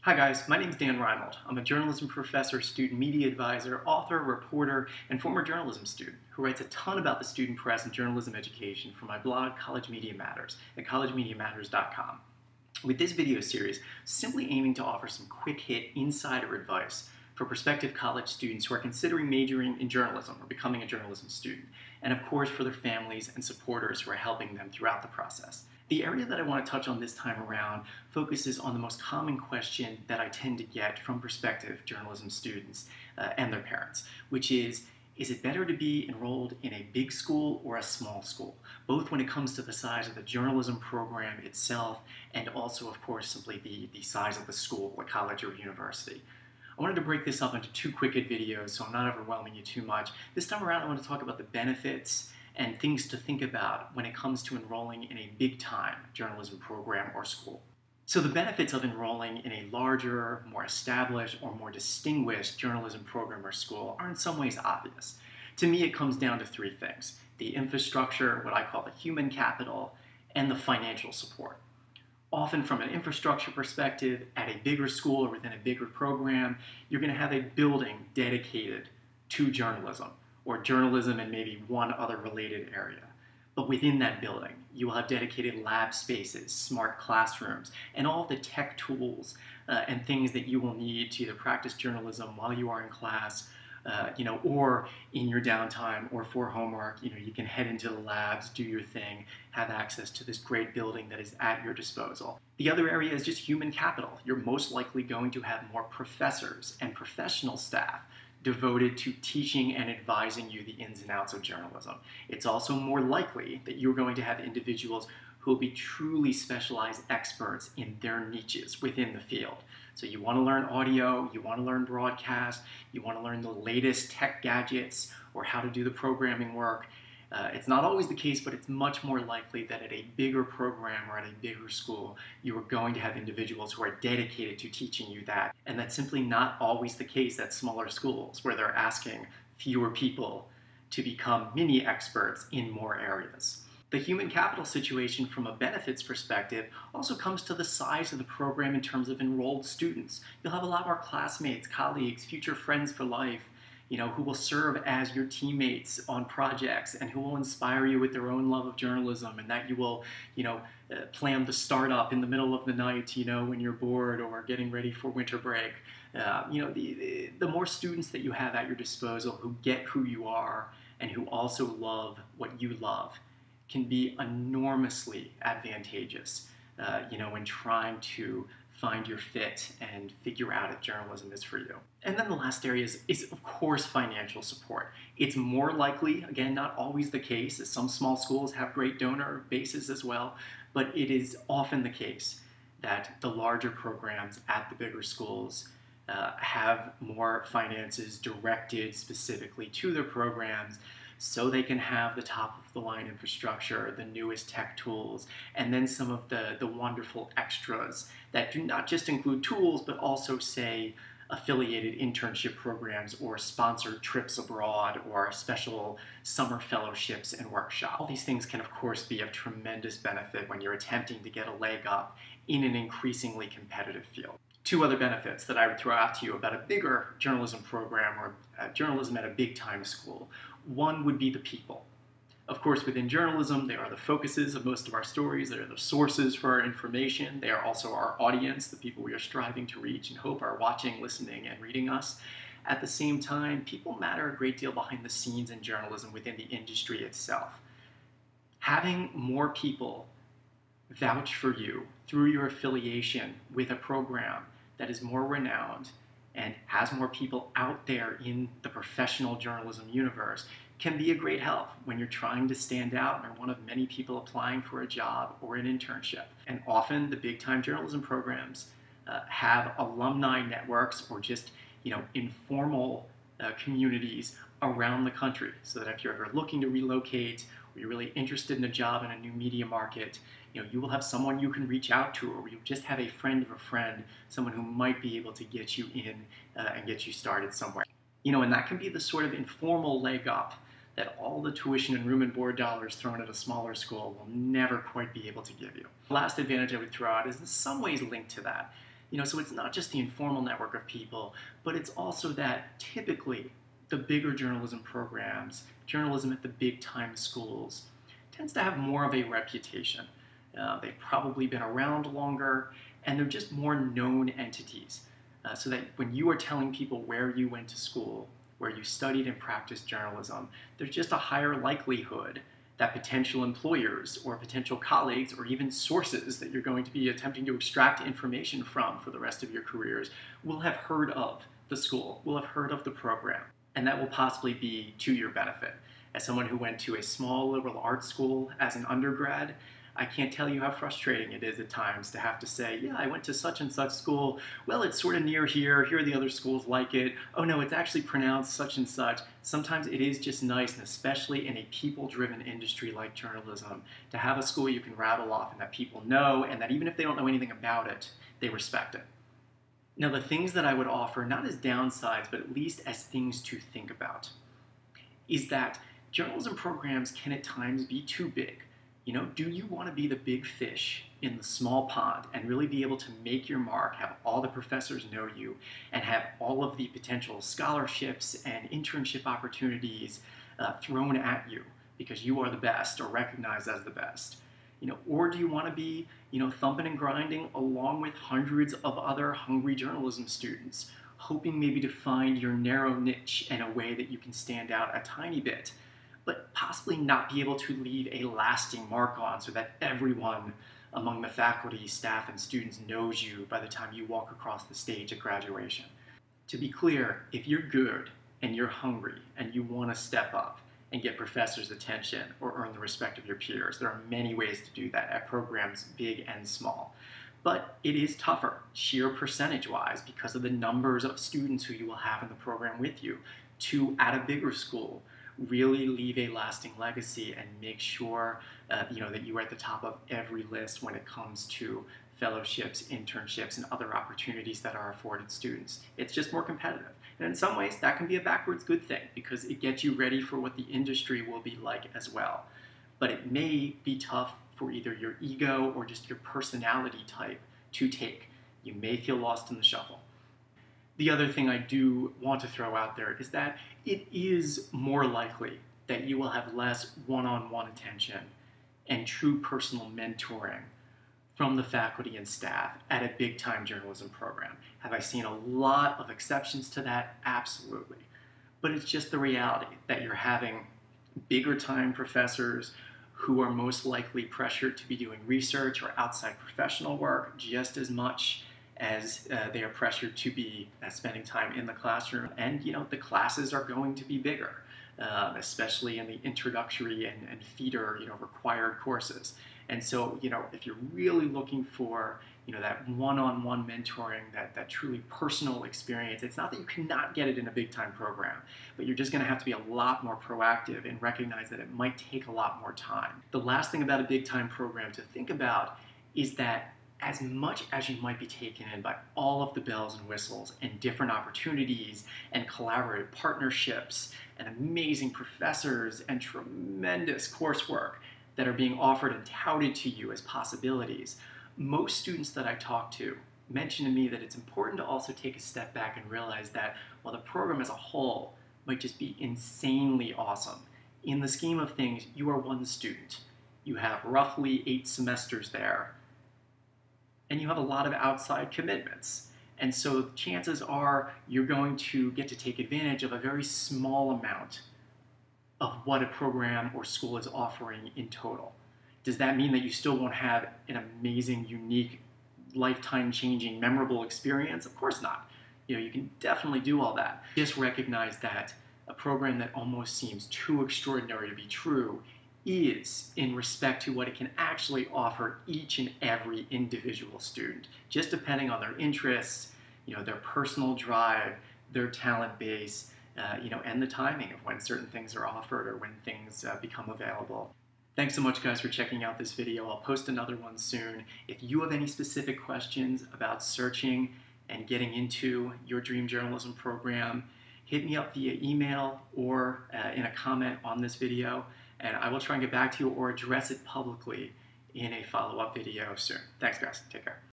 Hi guys, my name is Dan Reimold. I'm a journalism professor, student media advisor, author, reporter, and former journalism student who writes a ton about the student press and journalism education for my blog College Media Matters at collegemediamatters.com. With this video series, simply aiming to offer some quick hit insider advice for prospective college students who are considering majoring in journalism or becoming a journalism student, and of course for their families and supporters who are helping them throughout the process. The area that I want to touch on this time around focuses on the most common question that I tend to get from prospective journalism students and their parents, which is it better to be enrolled in a big school or a small school, both when it comes to the size of the journalism program itself and also, of course, simply the size of the school, a college or university. I wanted to break this up into two quick hit videos so I'm not overwhelming you too much. This time around I want to talk about the benefits and things to think about when it comes to enrolling in a big-time journalism program or school. So the benefits of enrolling in a larger, more established, or more distinguished journalism program or school are in some ways obvious. To me, it comes down to three things: the infrastructure, what I call the human capital, and the financial support. Often from an infrastructure perspective, at a bigger school or within a bigger program, you're going to have a building dedicated to journalism, or journalism and maybe one other related area. But within that building, you will have dedicated lab spaces, smart classrooms, and all of the tech tools and things that you will need to either practice journalism while you are in class, or in your downtime or for homework. You can head into the labs, do your thing, have access to this great building that is at your disposal. The other area is just human capital. You're most likely going to have more professors and professional staff devoted to teaching and advising you the ins and outs of journalism. It's also more likely that you're going to have individuals who will be truly specialized experts in their niches within the field. So you want to learn audio, you want to learn broadcast, you want to learn the latest tech gadgets or how to do the programming work. It's not always the case, but it's much more likely that at a bigger program or at a bigger school, you are going to have individuals who are dedicated to teaching you that. And that's simply not always the case at smaller schools, where they're asking fewer people to become mini experts in more areas. The human capital situation from a benefits perspective also comes to the size of the program in terms of enrolled students. You'll have a lot more classmates, colleagues, future friends for life, who will serve as your teammates on projects and who will inspire you with their own love of journalism, and that you will, plan the startup in the middle of the night, when you're bored or getting ready for winter break. The more students that you have at your disposal who get who you are and who also love what you love can be enormously advantageous, when trying to find your fit and figure out if journalism is for you. And then the last area is of course financial support. It's more likely, again, not always the case, as some small schools have great donor bases as well, but it is often the case that the larger programs at the bigger schools have more finances directed specifically to their programs, so they can have the top-of-the-line infrastructure, the newest tech tools, and then some of the wonderful extras that do not just include tools, but also, say, affiliated internship programs or sponsored trips abroad or special summer fellowships and workshops. All these things can, of course, be of tremendous benefit when you're attempting to get a leg up in an increasingly competitive field. Two other benefits that I would throw out to you about a bigger journalism program or journalism at a big-time school. One would be the people. Of course, within journalism, they are the focuses of most of our stories. They are the sources for our information. They are also our audience, the people we are striving to reach and hope are watching, listening, and reading us. At the same time, people matter a great deal behind the scenes in journalism within the industry itself. Having more people vouch for you through your affiliation with a program that is more renowned and has more people out there in the professional journalism universe can be a great help when you're trying to stand out and are one of many people applying for a job or an internship. And often the big-time journalism programs have alumni networks or just informal communities around the country, so that if you're ever looking to relocate or you're really interested in a job in a new media market, you will have someone you can reach out to, or you just have a friend of a friend, someone who might be able to get you in and get you started somewhere. And that can be the sort of informal leg up that all the tuition and room and board dollars thrown at a smaller school will never quite be able to give you. The last advantage I would throw out is in some ways linked to that. So it's not just the informal network of people, but it's also that typically the bigger journalism programs, journalism at the big time schools, tends to have more of a reputation. They've probably been around longer, and they're just more known entities. So that when you are telling people where you went to school, where you studied and practiced journalism, there's just a higher likelihood that potential employers or potential colleagues or even sources that you're going to be attempting to extract information from for the rest of your careers will have heard of the school, will have heard of the program, and that will possibly be to your benefit. As someone who went to a small liberal arts school as an undergrad, I can't tell you how frustrating it is at times to have to say, yeah, I went to such and such school. Well, it's sort of near here. Here are the other schools like it. Oh no, it's actually pronounced such and such. Sometimes it is just nice, and especially in a people-driven industry like journalism, to have a school you can rattle off and that people know, and that even if they don't know anything about it, they respect it. Now, the things that I would offer, not as downsides, but at least as things to think about, is that journalism programs can at times be too big. Do you want to be the big fish in the small pond and really be able to make your mark, have all the professors know you, and have all of the potential scholarships and internship opportunities thrown at you because you are the best or recognized as the best? Or do you want to be, thumping and grinding along with hundreds of other hungry journalism students, hoping maybe to find your narrow niche in a way that you can stand out a tiny bit, but possibly not be able to leave a lasting mark on so that everyone among the faculty, staff, and students knows you by the time you walk across the stage at graduation? To be clear, if you're good and you're hungry and you want to step up and get professors' attention or earn the respect of your peers, there are many ways to do that at programs big and small. But it is tougher, sheer percentage-wise, because of the numbers of students who you will have in the program with you, to, at a bigger school, really leave a lasting legacy and make sure that you are at the top of every list when it comes to fellowships, internships, and other opportunities that are afforded students. It's just more competitive. And in some ways, that can be a backwards good thing because it gets you ready for what the industry will be like as well. But it may be tough for either your ego or just your personality type to take. You may feel lost in the shuffle. The other thing I do want to throw out there is that it is more likely that you will have less one-on-one attention and true personal mentoring from the faculty and staff at a big-time journalism program. Have I seen a lot of exceptions to that? Absolutely. But it's just the reality that you're having bigger-time professors who are most likely pressured to be doing research or outside professional work just as much as they are pressured to be spending time in the classroom. And the classes are going to be bigger, especially in the introductory and feeder required courses. And so if you're really looking for that one-on-one mentoring, that truly personal experience, it's not that you cannot get it in a big-time program, but you're just going to have to be a lot more proactive and recognize that it might take a lot more time. The last thing about a big-time program to think about is that as much as you might be taken in by all of the bells and whistles and different opportunities and collaborative partnerships and amazing professors and tremendous coursework that are being offered and touted to you as possibilities, most students that I talk to mention to me that it's important to also take a step back and realize that while the program as a whole might just be insanely awesome, in the scheme of things, you are one student. You have roughly 8 semesters there, and you have a lot of outside commitments. And so chances are you're going to get to take advantage of a very small amount of what a program or school is offering in total. Does that mean that you still won't have an amazing, unique, lifetime-changing, memorable experience? Of course not. You can definitely do all that. Just recognize that a program that almost seems too extraordinary to be true is in respect to what it can actually offer each and every individual student, just depending on their interests, their personal drive, their talent base, and the timing of when certain things are offered or when things become available. Thanks so much, guys, for checking out this video. I'll post another one soon. If you have any specific questions about searching and getting into your dream journalism program, hit me up via email or in a comment on this video, and I will try and get back to you or address it publicly in a follow-up video soon. Thanks, guys. Take care.